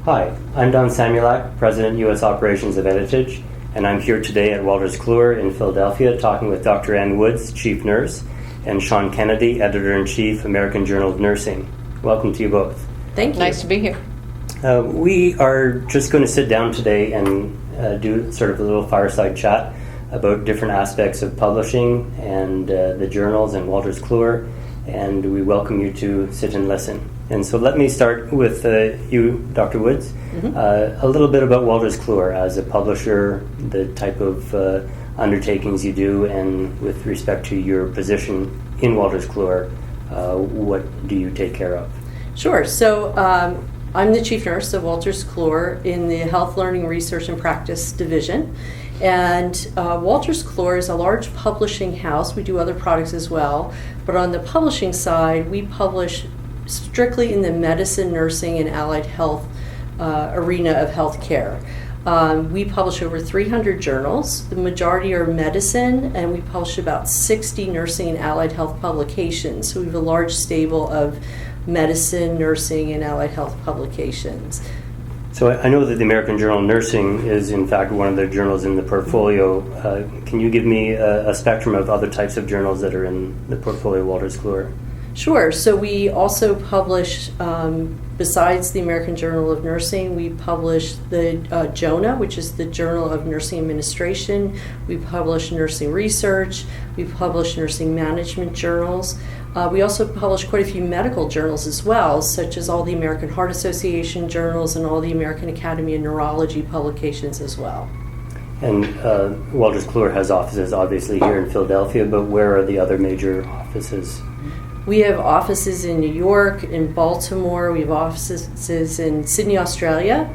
Hi, I'm Don Samulack, President, U.S. Operations of Editige, and I'm here today at Wolters Kluwer in Philadelphia talking with Dr. Ann Woods, Chief Nurse, and Shawn Kennedy, Editor-in-Chief, American Journal of Nursing. Welcome to you both. Thank you. Nice to be here. We are just going to sit down today and do sort of a little fireside chat about different aspects of publishing and the journals and Wolters Kluwer, and we welcome you to sit and listen. And so let me start with you, Dr. Woods. Mm-hmm. A little bit about Wolters Kluwer as a publisher, the type of undertakings you do, and with respect to your position in Wolters Kluwer, what do you take care of? Sure. So I'm the Chief Nurse of Wolters Kluwer in the Health, Learning, Research, and Practice Division. And Wolters Kluwer is a large publishing house. We do other products as well. But on the publishing side, we publish strictly in the medicine, nursing, and allied health arena of healthcare. We publish over 300 journals. The majority are medicine, and we publish about 60 nursing and allied health publications. So we have a large stable of medicine, nursing, and allied health publications. So I know that the American Journal of Nursing is in fact one of the journals in the portfolio. Can you give me a spectrum of other types of journals that are in the portfolio of Wolters Kluwer? Sure. So we also publish, besides the American Journal of Nursing, we publish the JONA, which is the Journal of Nursing Administration. We publish nursing research. We publish nursing management journals. We also publish quite a few medical journals as well, such as all the American Heart Association journals and all the American Academy of Neurology publications as well. And Wolters Kluwer has offices obviously here in Philadelphia, but where are the other major offices? We have offices in New York, in Baltimore. We have offices in Sydney, Australia,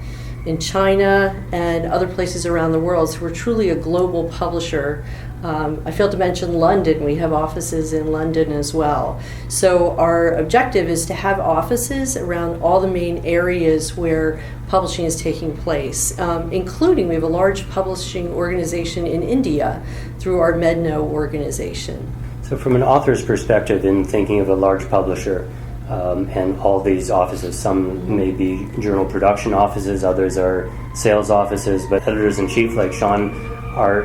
in China, and other places around the world. So we're truly a global publisher. I failed to mention London. We have offices in London as well. So our objective is to have offices around all the main areas where publishing is taking place, including we have a large publishing organization in India through our Medno organization. So from an author's perspective, in thinking of a large publisher and all these offices, some may be journal production offices, others are sales offices, but editors-in-chief like Shawn are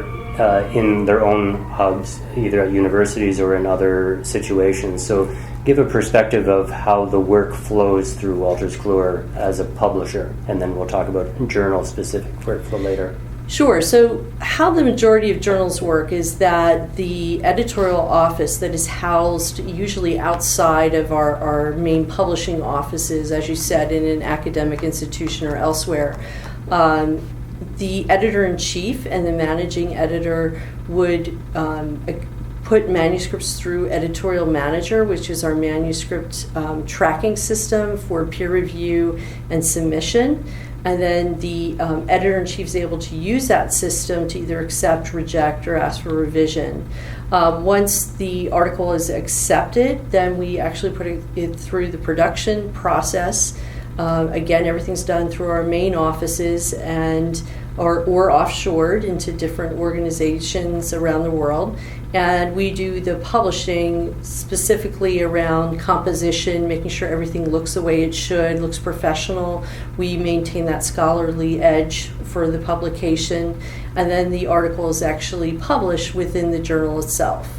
in their own hubs, either at universities or in other situations. So give a perspective of how the work flows through Wolters Kluwer as a publisher, and then we'll talk about journal-specific workflow later. Sure. So how the majority of journals work is that the editorial office that is housed usually outside of our main publishing offices, as you said, in an academic institution or elsewhere, the editor-in-chief and the managing editor would put manuscripts through Editorial Manager, which is our manuscript tracking system for peer review and submission. And then the editor-in-chief is able to use that system to either accept, reject, or ask for revision. Once the article is accepted, then we actually put it through the production process. Again, everything's done through our main offices or offshored into different organizations around the world. And we do the publishing specifically around composition, making sure everything looks the way it should, looks professional. We maintain that scholarly edge for the publication. And then the article is actually published within the journal itself.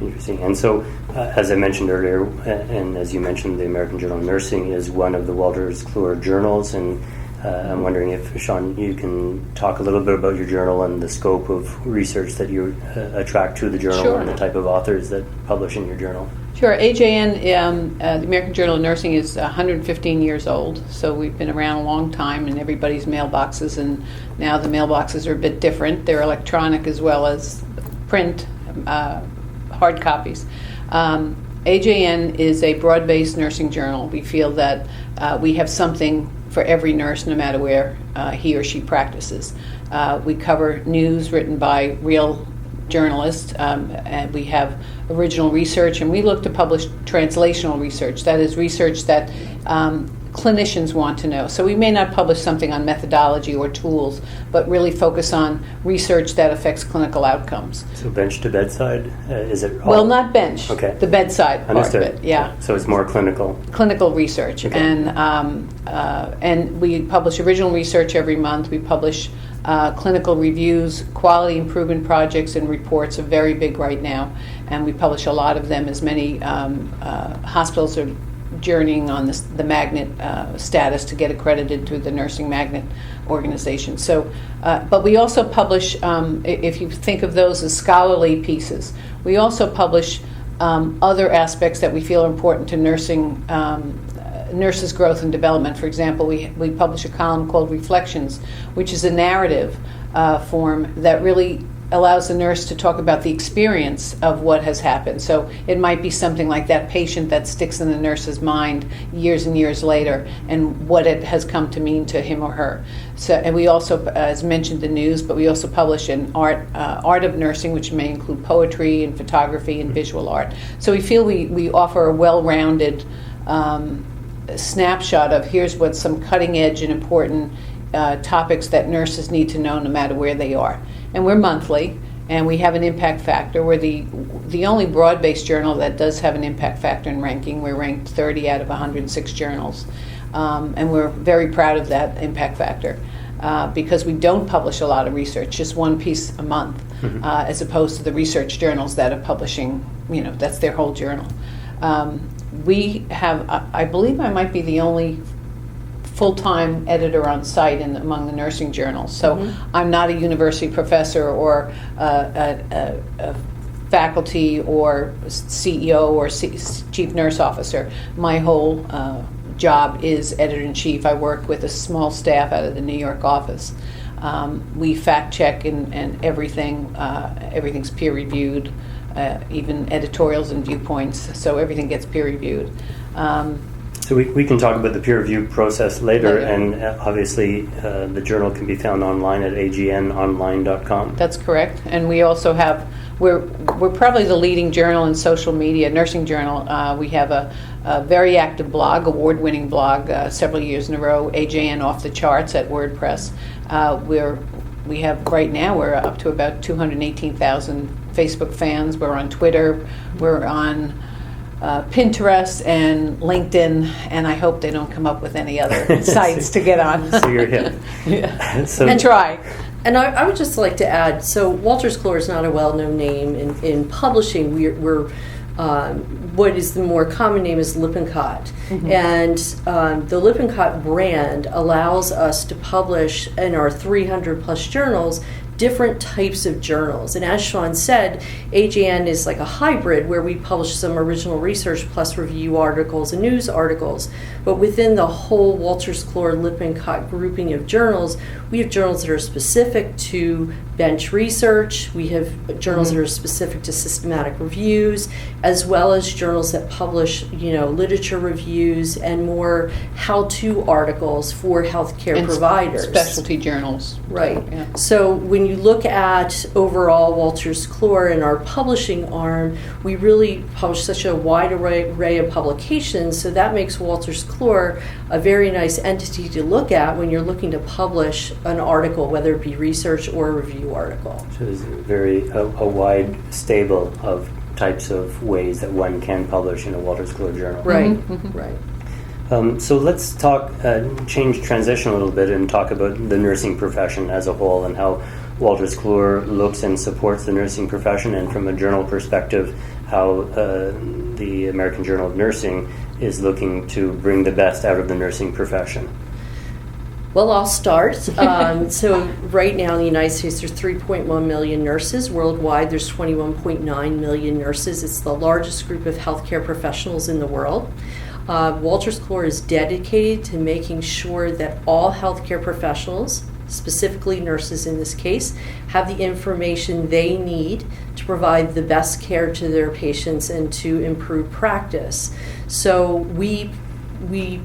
Interesting. And so, as I mentioned earlier, and as you mentioned, the American Journal of Nursing is one of the Wolters Kluwer journals, and I'm wondering if, Shawn, you can talk a little bit about your journal and the scope of research that you attract to the journal. Sure. And the type of authors that publish in your journal. Sure. AJN, the American Journal of Nursing, is 115 years old, so we've been around a long time in everybody's mailboxes, and now the mailboxes are a bit different. They're electronic as well as print, hard copies. AJN is a broad-based nursing journal. We feel that we have something for every nurse, no matter where he or she practices. We cover news written by real journalists, and we have original research, and we look to publish translational research. That is research that clinicians want to know. So we may not publish something on methodology or tools, but really focus on research that affects clinical outcomes. So bench to bedside, is it all? Well, not bench. Okay. The bedside Understood. part of it. Yeah. So it's more clinical. Clinical research, Okay. and we publish original research every month. We publish clinical reviews, quality improvement projects, and reports are very big right now, and we publish a lot of them, as many hospitals are journeying on the magnet status to get accredited through the Nursing Magnet organization. So, but we also publish, if you think of those as scholarly pieces, we also publish other aspects that we feel are important to nursing, nurses' growth and development. For example, we publish a column called Reflections, which is a narrative form that really allows the nurse to talk about the experience of what has happened. So it might be something like that patient that sticks in the nurse's mind years and years later, and what it has come to mean to him or her. So, and we also, as mentioned, the news, but we also publish an art of nursing, which may include poetry and photography and visual art. So we feel we offer a well-rounded snapshot of here's what some cutting edge and important topics that nurses need to know no matter where they are. And we're monthly, and we have an impact factor. We're the only broad-based journal that does have an impact factor in ranking. We're ranked 30 out of 106 journals, and we're very proud of that impact factor because we don't publish a lot of research, just one piece a month, as opposed to the research journals that are publishing, that's their whole journal. We have, I believe I might be the only full-time editor on site among the nursing journals. So I'm not a university professor or a faculty or CEO or chief nurse officer. My whole job is editor-in-chief. I work with a small staff out of the New York office. We fact-check and everything. Everything's peer-reviewed, even editorials and viewpoints. So everything gets peer-reviewed. So we can talk about the peer review process later. And obviously the journal can be found online at agnonline.com. That's correct. And we also have, we're probably the leading journal in social media, nursing journal. We have a very active blog, award-winning blog, several years in a row, AJN Off the Charts at WordPress. We have right now, we're up to about 218,000 Facebook fans. We're on Twitter. We're on Pinterest and LinkedIn, and I hope they don't come up with any other sites to get on. So you're hip. Yeah. So, and try. And I would just like to add, so Wolters Kluwer is not a well-known name in publishing. We're what is the more common name is Lippincott. And the Lippincott brand allows us to publish in our 300 plus journals different types of journals. And as Shawn said, AJN is like a hybrid where we publish some original research plus review articles and news articles. But within the whole Wolters Kluwer Lippincott grouping of journals, we have journals that are specific to bench research. We have journals that are specific to systematic reviews, as well as journals that publish, literature reviews and more how-to articles for healthcare and providers. Specialty journals. Right. Yeah. So when you look at overall Wolters Kluwer and our publishing arm, we really publish such a wide array of publications, so that makes Wolters Kluwer a very nice entity to look at when you're looking to publish an article, whether it be research or a review article. So there's a wide stable of types of ways that one can publish in a Wolters Kluwer journal. Right, right. So let's transition a little bit and talk about the nursing profession as a whole and how Wolters Kluwer looks and supports the nursing profession, and from a journal perspective, how the American Journal of Nursing is looking to bring the best out of the nursing profession. Well, I'll start. So right now in the United States, there's 3.1 million nurses. Worldwide, there's 21.9 million nurses. It's the largest group of healthcare professionals in the world. Wolters Kluwer is dedicated to making sure that all healthcare professionals, specifically nurses in this case, have the information they need to provide the best care to their patients and to improve practice. So we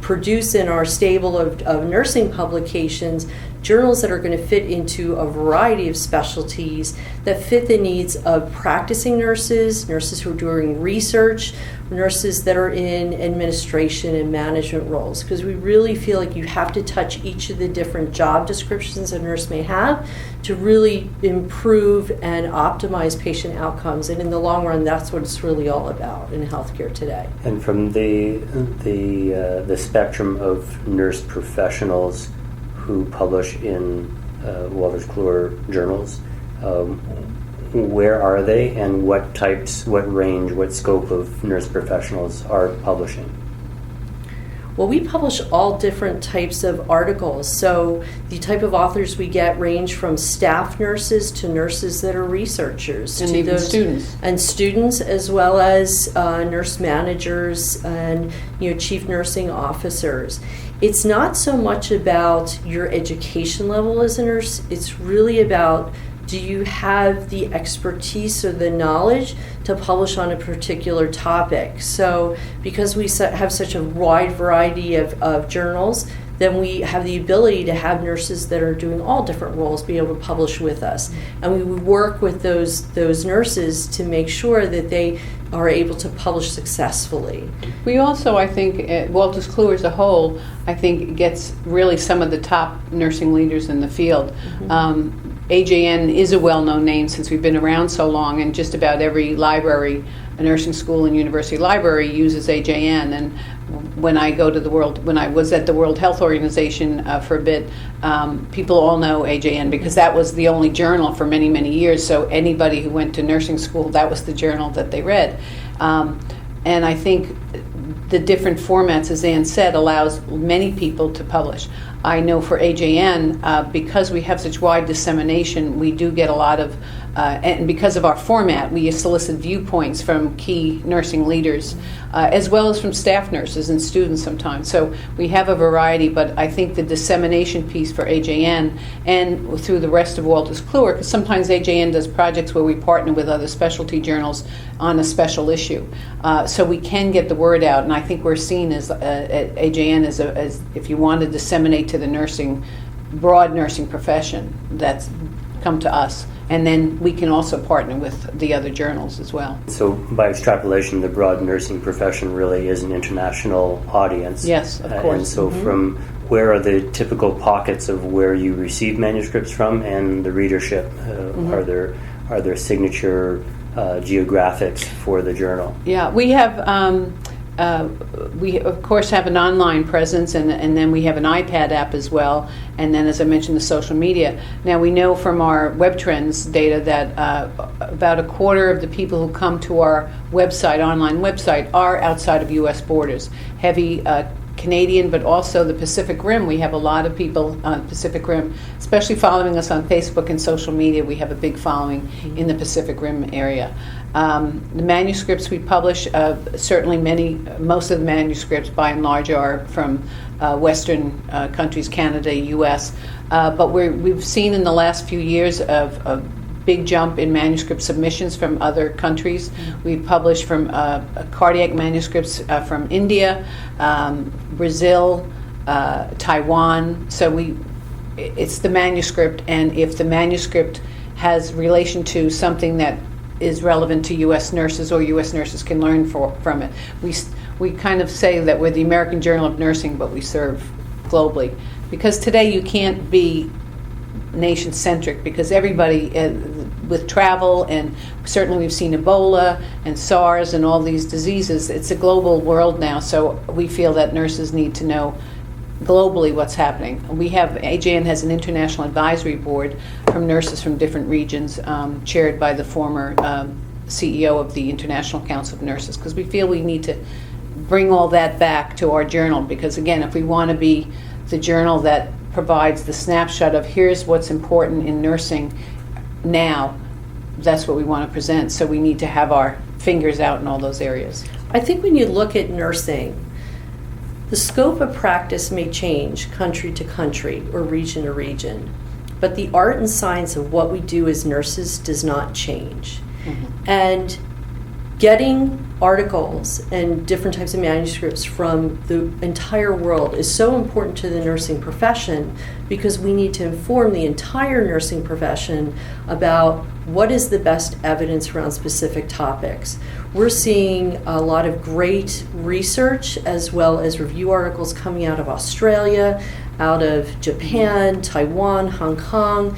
produce in our stable of nursing publications journals that are going to fit into a variety of specialties that fit the needs of practicing nurses, nurses who are doing research, nurses that are in administration and management roles, because we really feel like you have to touch each of the different job descriptions a nurse may have to really improve and optimize patient outcomes. And in the long run, that's what it's really all about in healthcare today. And from the spectrum of nurse professionals who publish in Wolters Kluwer journals, where are they, and what types, what range, what scope of nurse professionals are publishing? Well, we publish all different types of articles. So the type of authors we get range from staff nurses to nurses that are researchers. And to even those, students. And students, as well as nurse managers and chief nursing officers. It's not so much about your education level as a nurse. It's really about, do you have the expertise or the knowledge to publish on a particular topic? So because we have such a wide variety of journals, then we have the ability to have nurses that are doing all different roles be able to publish with us. And we would work with those nurses to make sure that they are able to publish successfully. We also, I think, Wolters Kluwer as a whole, I think gets really some of the top nursing leaders in the field. Mm-hmm. AJN is a well-known name since we've been around so long, and just about every library, a nursing school and university library uses AJN. And when I was at the World Health Organization for a bit, people all know AJN because that was the only journal for many, many years. So anybody who went to nursing school, that was the journal that they read. And I think the different formats, as Ann said, allows many people to publish. I know for AJN, because we have such wide dissemination, we do get a lot of, and because of our format, we solicit viewpoints from key nursing leaders, as well as from staff nurses and students sometimes. So we have a variety, but I think the dissemination piece for AJN and through the rest of Wolters Kluwer, because sometimes AJN does projects where we partner with other specialty journals on a special issue. So we can get the word out, and I think we're seen as AJN as if you want to disseminate to the broad nursing profession, that's come to us. And then we can also partner with the other journals as well. So by extrapolation, the broad nursing profession really is an international audience. Yes, of course. And so from where are the typical pockets of where you receive manuscripts from and the readership? Are there signature geographics for the journal? Yeah, we have... we of course have an online presence, and then we have an iPad app as well, and then, as I mentioned, the social media. Now we know from our web trends data that about a quarter of the people who come to our online website are outside of U.S. borders. Heavy Canadian, but also the Pacific Rim. We have a lot of people on Pacific Rim, especially following us on Facebook and social media. We have a big following in the Pacific Rim area. The manuscripts we publish, certainly most of the manuscripts by and large are from Western countries, Canada, US, but we've seen in the last few years a big jump in manuscript submissions from other countries. We published from cardiac manuscripts from India, Brazil, Taiwan. So it's the manuscript, and if the manuscript has relation to something that is relevant to U.S. nurses, or U.S. nurses can learn from it. We kind of say that we're the American Journal of Nursing, but we serve globally. Because today you can't be nation-centric, because everybody, with travel, and certainly we've seen Ebola and SARS and all these diseases, it's a global world now, so we feel that nurses need to know globally what's happening. AJN has an international advisory board from nurses from different regions, chaired by the former CEO of the International Council of Nurses, because we feel we need to bring all that back to our journal, because again, if we want to be the journal that provides the snapshot of here's what's important in nursing now, that's what we want to present, so we need to have our fingers out in all those areas. I think when you look at nursing, the scope of practice may change country to country or region to region, but the art and science of what we do as nurses does not change. And getting articles and different types of manuscripts from the entire world is so important to the nursing profession, because we need to inform the entire nursing profession about what is the best evidence around specific topics. We're seeing a lot of great research as well as review articles coming out of Australia, out of Japan, Taiwan, Hong Kong,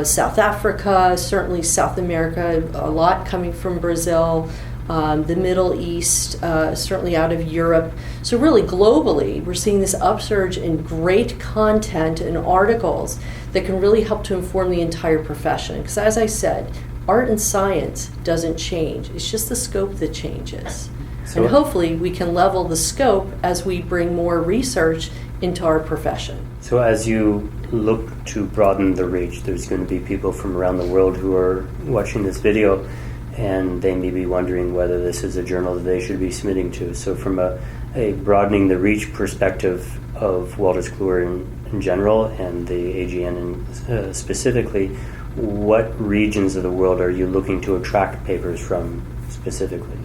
South Africa, certainly South America, a lot coming from Brazil, the Middle East, certainly out of Europe. So really globally, we're seeing this upsurge in great content and articles that can really help to inform the entire profession. Because as I said, art and science doesn't change. It's just the scope that changes. And hopefully we can level the scope as we bring more research into our profession. So as you look to broaden the reach, there's going to be people from around the world who are watching this video, and they may be wondering whether this is a journal that they should be submitting to. So from a broadening the reach perspective of Wolters Kluwer in general and the AGN specifically, what regions of the world are you looking to attract papers from specifically?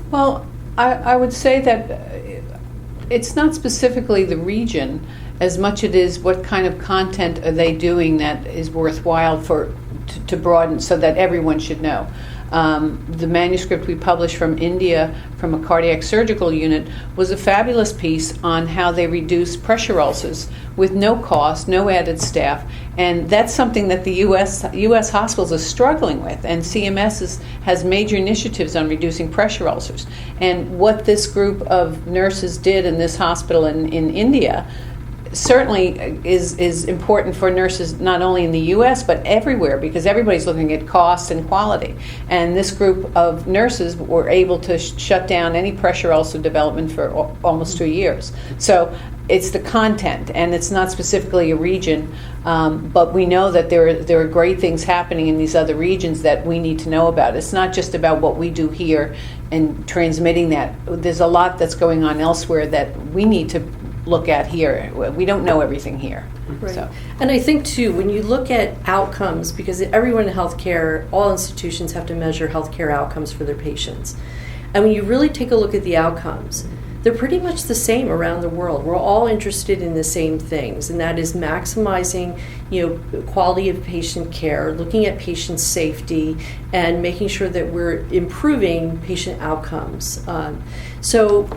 Well, I would say that it's not specifically the region as much it is what kind of content are they doing that is worthwhile to broaden so that everyone should know. The manuscript we published from India from a cardiac surgical unit was a fabulous piece on how they reduce pressure ulcers with no cost, no added staff, and that's something that the U.S. hospitals are struggling with, and CMS has major initiatives on reducing pressure ulcers. And what this group of nurses did in this hospital in India certainly is important for nurses not only in the U.S. but everywhere, because everybody's looking at cost and quality. And this group of nurses were able to shut down any pressure ulcer development for almost 2 years. So it's the content, and it's not specifically a region, but we know that there are great things happening in these other regions that we need to know about. It's not just about what we do here and transmitting that. There's a lot that's going on elsewhere that we need to look at here. We don't know everything here. Right. So. And I think too, when you look at outcomes, because everyone in healthcare, all institutions have to measure healthcare outcomes for their patients. And when you really take a look at the outcomes, they're pretty much the same around the world. We're all interested in the same things, and that is maximizing, quality of patient care, looking at patient safety, and making sure that we're improving patient outcomes. So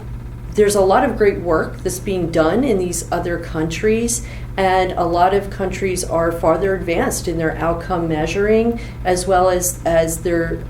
there's a lot of great work that's being done in these other countries, and a lot of countries are farther advanced in their outcome measuring, as well as they're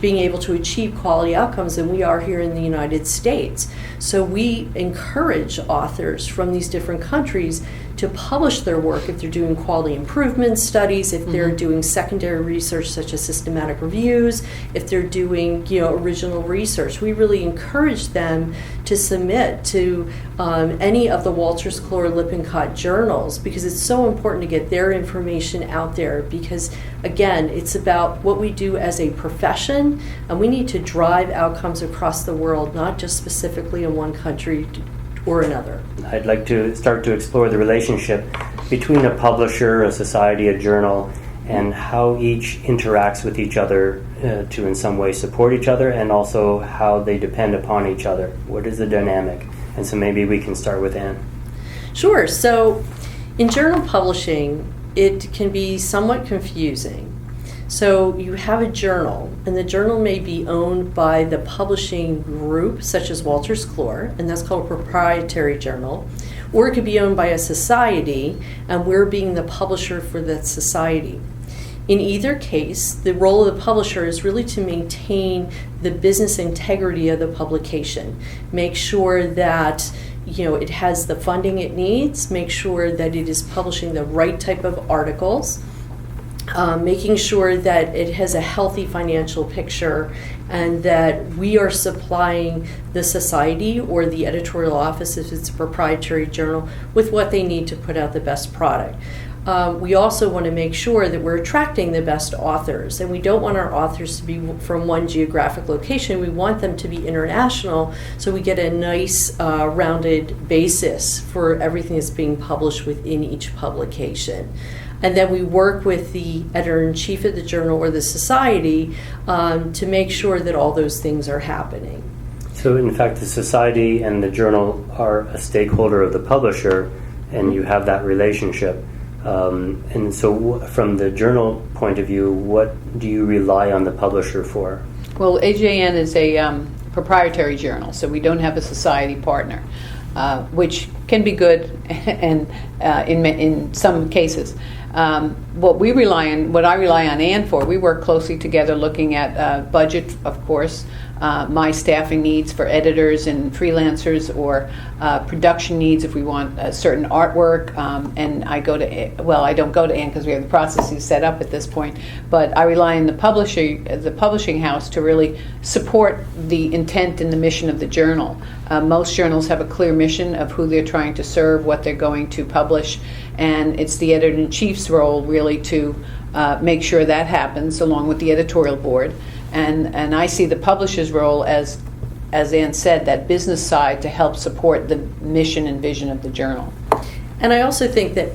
being able to achieve quality outcomes than we are here in the United States. So we encourage authors from these different countries to publish their work if they're doing quality improvement studies, if they're doing secondary research such as systematic reviews, if they're doing original research. We really encourage them to submit to any of the Wolters Kluwer Lippincott journals, because it's so important to get their information out there, because again, it's about what we do as a profession, and we need to drive outcomes across the world, not just specifically in one country or another. I'd like to start to explore the relationship between a publisher, a society, a journal, and how each interacts with each other to in some way support each other, and also how they depend upon each other. What is the dynamic? And so maybe we can start with Anne. Sure. So in journal publishing, it can be somewhat confusing. So you have a journal, and the journal may be owned by the publishing group, such as Wolters Kluwer, and that's called a proprietary journal, or it could be owned by a society, and we're being the publisher for that society. In either case, the role of the publisher is really to maintain the business integrity of the publication, make sure that it has the funding it needs, make sure that it is publishing the right type of articles, making sure that it has a healthy financial picture, and that we are supplying the society or the editorial office, if it's a proprietary journal, with what they need to put out the best product. We also want to make sure that we're attracting the best authors, and we don't want our authors to be from one geographic location. We want them to be international, so we get a nice rounded basis for everything that's being published within each publication. And then we work with the editor-in-chief of the journal or the society to make sure that all those things are happening. So in fact, the society and the journal are a stakeholder of the publisher, and you have that relationship. And so from the journal point of view, what do you rely on the publisher for? Well, AJN is a proprietary journal, so we don't have a society partner, which can be good and in some cases. What I rely on Ann for, we work closely together looking at budget, of course, my staffing needs for editors and freelancers, or production needs if we want a certain artwork. And I don't go to Ann because we have the processes set up at this point, but I rely on the publishing house to really support the intent and the mission of the journal. Most journals have a clear mission of who they're trying to serve, what they're going to publish, and it's the editor-in-chief's role really to make sure that happens along with the editorial board. And I see the publisher's role as Ann said, that business side to help support the mission and vision of the journal. And I also think that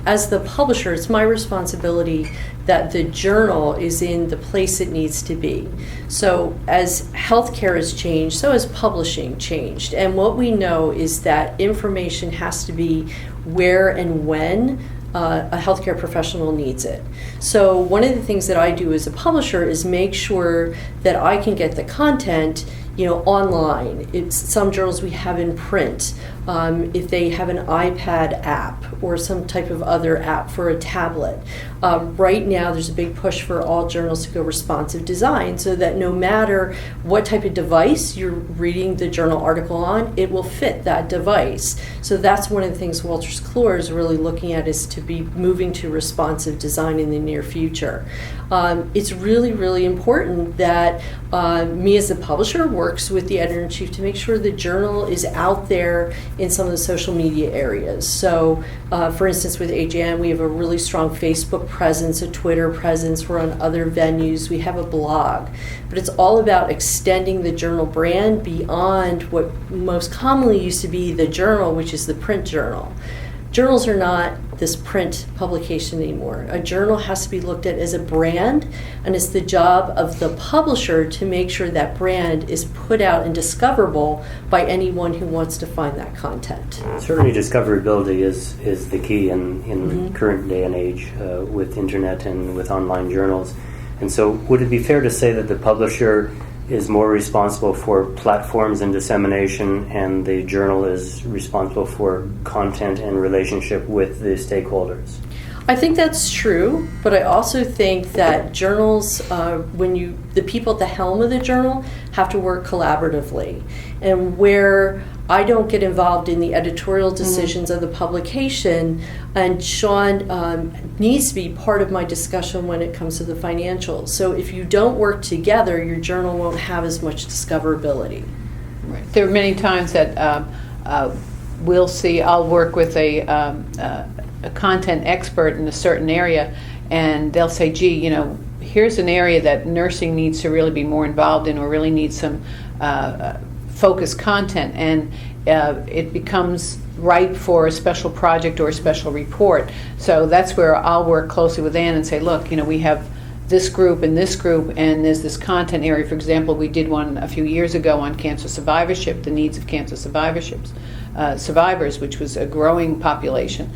as the publisher, it's my responsibility that the journal is in the place it needs to be. So as healthcare has changed, so has publishing changed. And what we know is that information has to be where and when a healthcare professional needs it. So one of the things that I do as a publisher is make sure that I can get the content, online. It's some journals we have in print. If they have an iPad app or some type of other app for a tablet. Right now there's a big push for all journals to go responsive design, so that no matter what type of device you're reading the journal article on, it will fit that device. So that's one of the things Wolters Kluwer is really looking at, is to be moving to responsive design in the near future. It's really, really important that me as a publisher works with the editor-in-chief to make sure the journal is out there in some of the social media areas. So, for instance, with AJN, we have a really strong Facebook presence, a Twitter presence, we're on other venues, we have a blog. But it's all about extending the journal brand beyond what most commonly used to be the journal, which is the print journal. Journals are not this print publication anymore. A journal has to be looked at as a brand, and it's the job of the publisher to make sure that brand is put out and discoverable by anyone who wants to find that content. Certainly discoverability is the key in current day and age with internet and with online journals. And so would it be fair to say that the publisher is more responsible for platforms and dissemination, and the journal is responsible for content and relationship with the stakeholders? I think that's true, but I also think that journals, the people at the helm of the journal have to work collaboratively. And where I don't get involved in the editorial decisions of the publication, and Shawn needs to be part of my discussion when it comes to the financials. So if you don't work together, your journal won't have as much discoverability. Right. There are many times that I'll work with a content expert in a certain area, and they'll say, gee, here's an area that nursing needs to really be more involved in, or really needs some focused content, and it becomes ripe for a special project or a special report. So that's where I'll work closely with Ann and say, look, we have this group and this group, and there's this content area. For example, we did one a few years ago on cancer survivorship, the needs of cancer survivors, which was a growing population.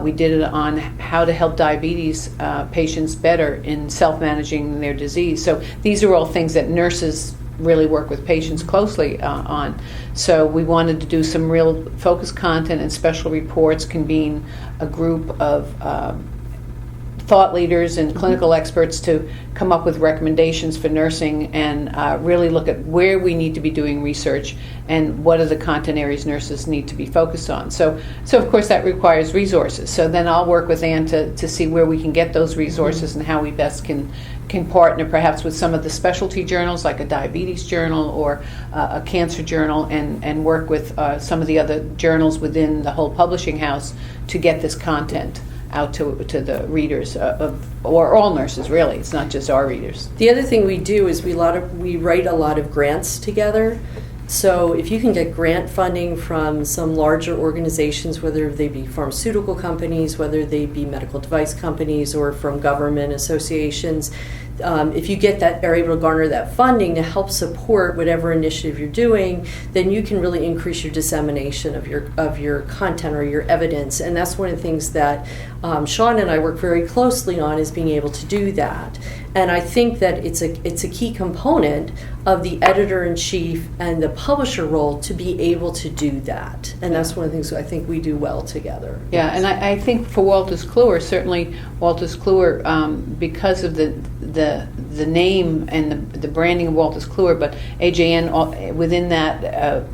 We did it on how to help diabetes patients better in self-managing their disease. So these are all things that nurses really work with patients closely on. So we wanted to do some real focused content and special reports, convene a group of thought leaders and clinical experts to come up with recommendations for nursing, and really look at where we need to be doing research and what are the content areas nurses need to be focused on. So of course that requires resources. So then I'll work with Ann to see where we can get those resources and how we best can partner perhaps with some of the specialty journals like a diabetes journal or a cancer journal, and work with some of the other journals within the whole publishing house to get this content out to the readers or all nurses, really. It's not just our readers. The other thing we do is we write a lot of grants together. So if you can get grant funding from some larger organizations, whether they be pharmaceutical companies, whether they be medical device companies, or from government associations, if you get that, are able to garner that funding to help support whatever initiative you're doing, then you can really increase your dissemination of your content or your evidence. And that's one of the things that Shawn and I work very closely on, is being able to do that. And I think that it's a key component of the editor-in-chief and the publisher role to be able to do that. And that's one of the things I think we do well together. Yeah, and I think for Wolters Kluwer, certainly Wolters Kluwer, because of the name and the branding of Wolters Kluwer, but AJN within that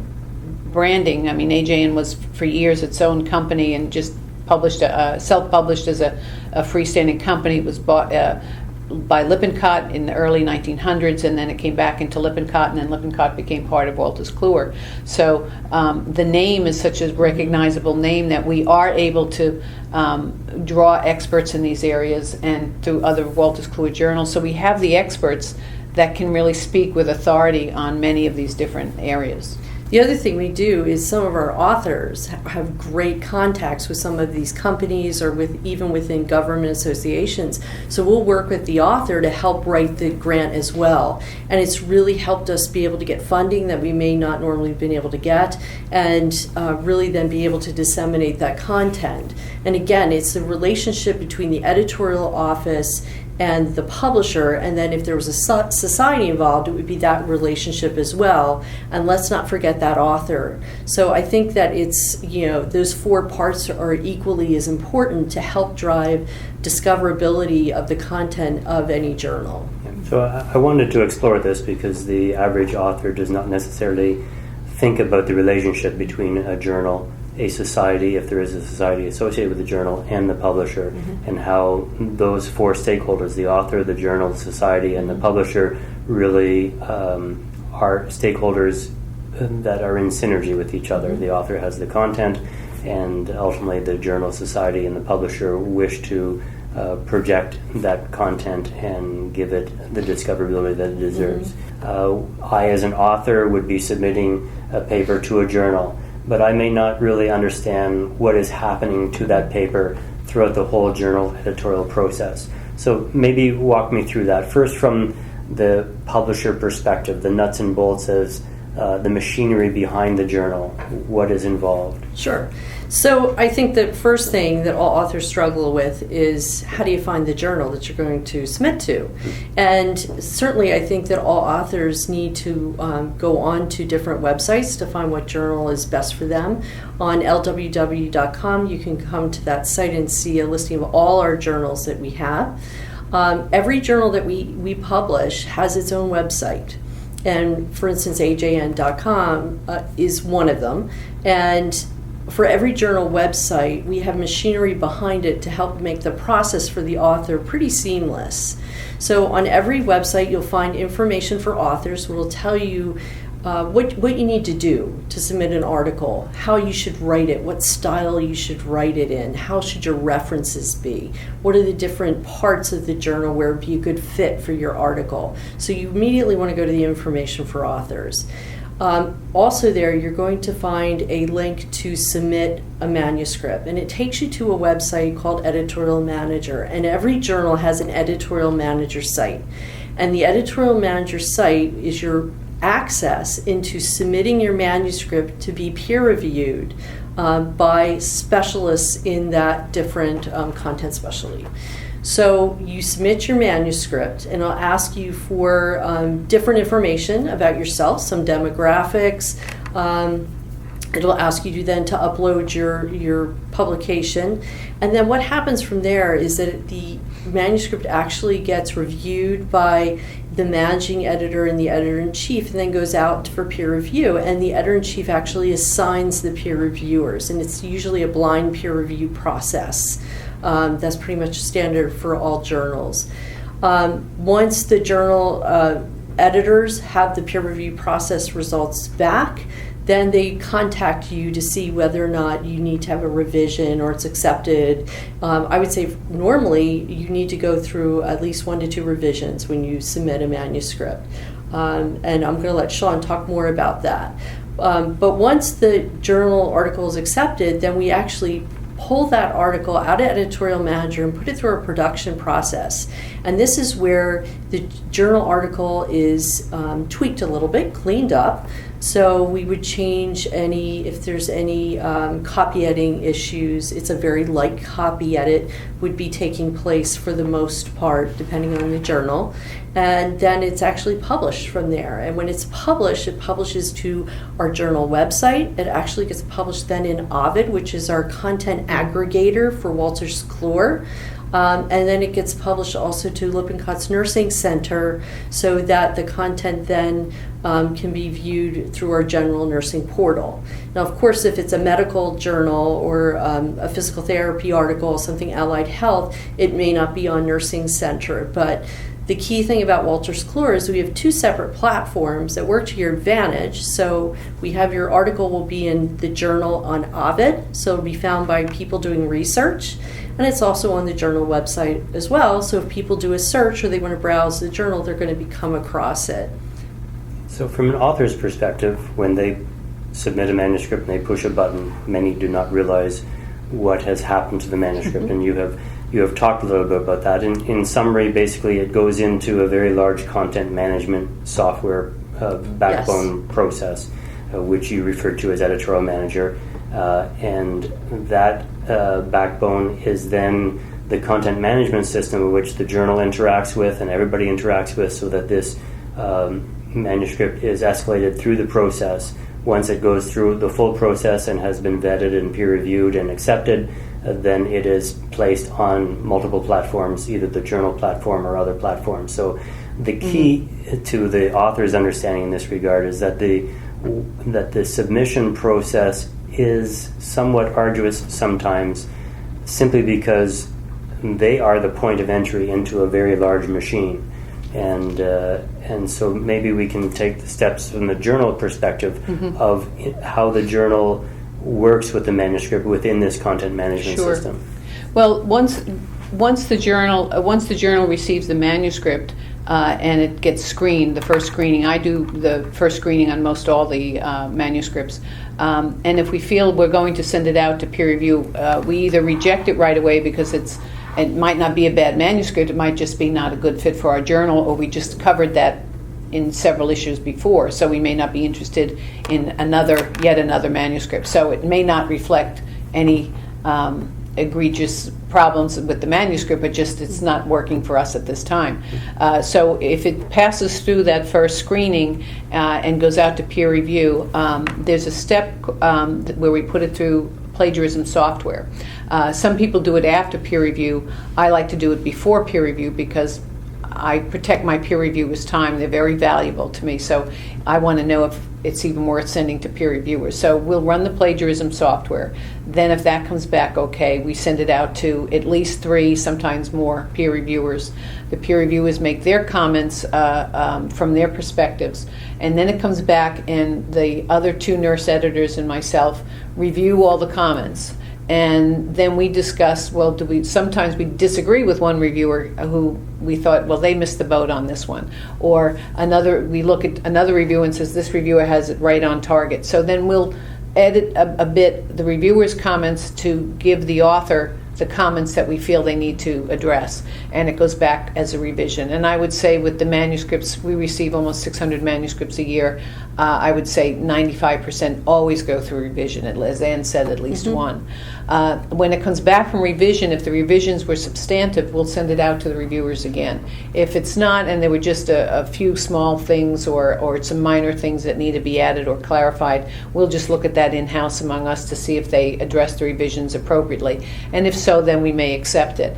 branding, I mean, AJN was for years its own company and just published, self-published as a freestanding company. It was bought by Lippincott in the early 1900s, and then it came back into Lippincott, and then Lippincott became part of Wolters Kluwer. So the name is such a recognizable name that we are able to draw experts in these areas and through other Wolters Kluwer journals. So we have the experts that can really speak with authority on many of these different areas. The other thing we do is some of our authors have great contacts with some of these companies, or even within government associations. So we'll work with the author to help write the grant as well. And it's really helped us be able to get funding that we may not normally have been able to get, and really then be able to disseminate that content. And again, it's the relationship between the editorial office and the publisher, and then if there was a society involved, it would be that relationship as well. And let's not forget that author. So I think that it's, those four parts are equally as important to help drive discoverability of the content of any journal. So I wanted to explore this because the average author does not necessarily think about the relationship between a journal, a society, if there is a society associated with the journal, and the publisher, and how those four stakeholders, the author, the journal, the society, and the publisher, really are stakeholders that are in synergy with each other. The author has the content, and ultimately the journal, society, and the publisher wish to project that content and give it the discoverability that it deserves. I, as an author, would be submitting a paper to a journal, but I may not really understand what is happening to that paper throughout the whole journal editorial process. So maybe walk me through that. First, from the publisher perspective, the nuts and bolts of the machinery behind the journal, what is involved? Sure. So I think the first thing that all authors struggle with is, how do you find the journal that you're going to submit to? And certainly I think that all authors need to go on to different websites to find what journal is best for them. On lww.com, you can come to that site and see a listing of all our journals that we have. Every journal that we publish has its own website. And for instance, ajn.com is one of them. And for every journal website, we have machinery behind it to help make the process for the author pretty seamless. So on every website, you'll find information for authors. We'll tell you what you need to do to submit an article, how you should write it, what style you should write it in, how should your references be, what are the different parts of the journal where it would be a good fit for your article. So you immediately want to go to the information for authors. Also there, you're going to find a link to submit a manuscript, and it takes you to a website called Editorial Manager, and every journal has an Editorial Manager site. And the Editorial Manager site is your access into submitting your manuscript to be peer-reviewed by specialists in that different content specialty. So you submit your manuscript, and I'll ask you for different information about yourself, some demographics. It'll ask you then to upload your publication. And then what happens from there is that the manuscript actually gets reviewed by the managing editor and the editor-in-chief, and then goes out for peer review. And the editor-in-chief actually assigns the peer reviewers, and it's usually a blind peer review process. That's pretty much standard for all journals. Once the journal editors have the peer review process results back, then they contact you to see whether or not you need to have a revision or it's accepted. I would say normally you need to go through at least 1 to 2 revisions when you submit a manuscript. And I'm going to let Shawn talk more about that. But once the journal article is accepted, then we actually pull that article out of editorial manager and put it through our production process. And this is where the journal article is tweaked a little bit, cleaned up. So we would change if there's any copy editing issues. It's a very light copy edit would be taking place for the most part, depending on the journal. And then it's actually published from there. And when it's published, it publishes to our journal website. It actually gets published then in Ovid, which is our content aggregator for Wolters Kluwer. And then it gets published also to Lippincott Nursing Center so that the content then can be viewed through our general nursing portal. Now, of course, if it's a medical journal or a physical therapy article, something allied health, it may not be on Nursing Center. But the key thing about Wolters Kluwer is we have 2 separate platforms that work to your advantage. So we have your article will be in the journal on Ovid, so it'll be found by people doing research. And it's also on the journal website as well, so if people do a search or they want to browse the journal, they're going to come across it. So from an author's perspective, when they submit a manuscript and they push a button, many do not realize what has happened to the manuscript. And you have talked a little bit about that. In summary, basically it goes into a very large content management software backbone process, which you refer to as editorial manager. And that backbone is then the content management system which the journal interacts with and everybody interacts with, so that this manuscript is escalated through the process. Once it goes through the full process and has been vetted and peer-reviewed and accepted, then it is placed on multiple platforms, either the journal platform or other platforms. So the key to the author's understanding in this regard is that the submission process is somewhat arduous sometimes, simply because they are the point of entry into a very large machine. And so maybe we can take the steps from the journal perspective of how the journal works with the manuscript within this content management system. Well, once the journal receives the manuscript and it gets screened, the first screening, I do the first screening on most all the manuscripts. And if we feel we're going to send it out to peer review, we either reject it right away because it might not be a bad manuscript, it might just be not a good fit for our journal, or we just covered that in several issues before, so we may not be interested in yet another manuscript. So it may not reflect any egregious problems with the manuscript, but just it's not working for us at this time. So if it passes through that first screening and goes out to peer review, there's a step where we put it through plagiarism software. Some people do it after peer review. I like to do it before peer review because I protect my peer reviewers' time. They're very valuable to me, so I want to know if it's even worth sending to peer reviewers. So we'll run the plagiarism software. Then if that comes back okay, we send it out to at least 3, sometimes more, peer reviewers. The peer reviewers make their comments from their perspectives, and then it comes back and the other 2 nurse editors and myself review all the comments. And then we discuss, sometimes we disagree with one reviewer who we thought, well, they missed the boat on this one. Or we look at another review and says, this reviewer has it right on target. So then we'll edit a bit the reviewer's comments to give the author the comments that we feel they need to address, and it goes back as a revision. And I would say with the manuscripts, we receive almost 600 manuscripts a year. I would say 95% always go through revision, as Ann said, at least one. When it comes back from revision, if the revisions were substantive, we'll send it out to the reviewers again. If it's not, and there were just a few small things or some minor things that need to be added or clarified, we'll just look at that in-house among us to see if they address the revisions appropriately. And if so, then we may accept it.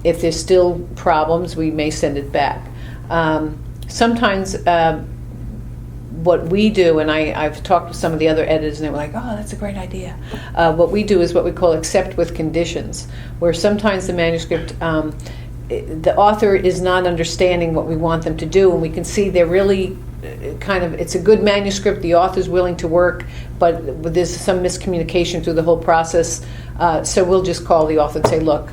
If there's still problems, we may send it back. Sometimes what we do, and I've talked with some of the other editors, and they were like, oh, that's a great idea. What we do is what we call accept with conditions, where sometimes the manuscript, the author is not understanding what we want them to do, and we can see they're really it's a good manuscript, the author's willing to work, but there's some miscommunication through the whole process. So we'll just call the author and say, look,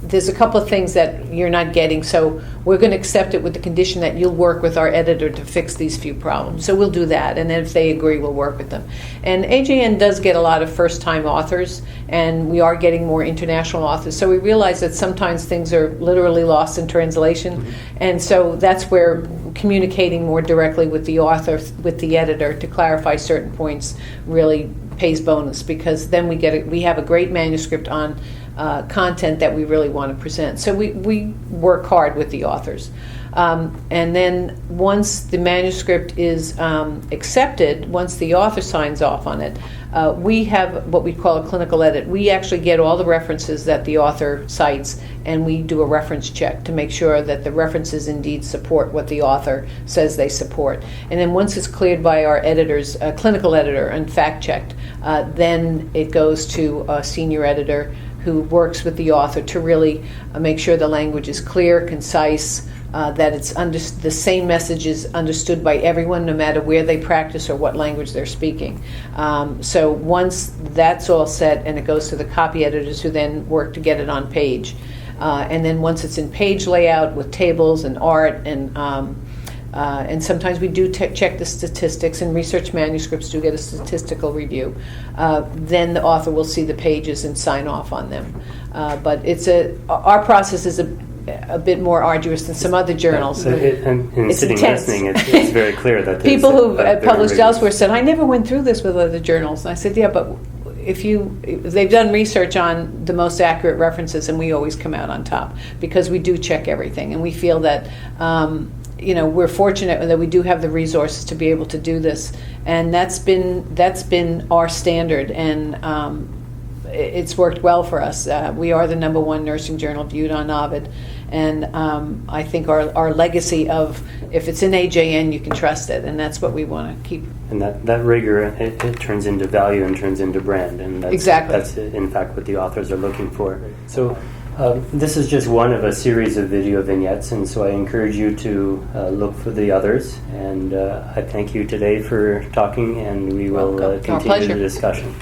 there's a couple of things that you're not getting, so we're going to accept it with the condition that you'll work with our editor to fix these few problems. So we'll do that, and then if they agree, we'll work with them. And AJN does get a lot of first-time authors, and we are getting more international authors. So we realize that sometimes things are literally lost in translation, and so that's where communicating more directly with the author, with the editor, to clarify certain points really pays bonus, because then we have a great manuscript on content that we really want to present. So we work hard with the authors. And then once the manuscript is accepted, once the author signs off on it, we have what we call a clinical edit. We actually get all the references that the author cites, and we do a reference check to make sure that the references indeed support what the author says they support. And then once it's cleared by our editors, clinical editor, and fact-checked, then it goes to a senior editor who works with the author to really make sure the language is clear, concise, that it's the same message is understood by everyone, no matter where they practice or what language they're speaking. So once that's all set, and it goes to the copy editors, who then work to get it on page. And then once it's in page layout with tables and art, and sometimes we do check the statistics, and research manuscripts do get a statistical review. Then the author will see the pages and sign off on them. But our process is a bit more arduous than some other journals. And it's sitting intense. listening, it's very clear that people who've published elsewhere said, I never went through this with other journals. And I said, yeah, but if they've done research on the most accurate references, and we always come out on top, because we do check everything, and we feel that we're fortunate that we do have the resources to be able to do this, and that's been our standard, and it's worked well for us. We are the #1 nursing journal viewed on Ovid, and I think our legacy of, if it's in AJN, you can trust it, and that's what we want to keep. And that rigor, it turns into value and turns into brand, and that's in fact what the authors are looking for. So this is just one of a series of video vignettes, and so I encourage you to look for the others. And I thank you today for talking, and we will continue the discussion.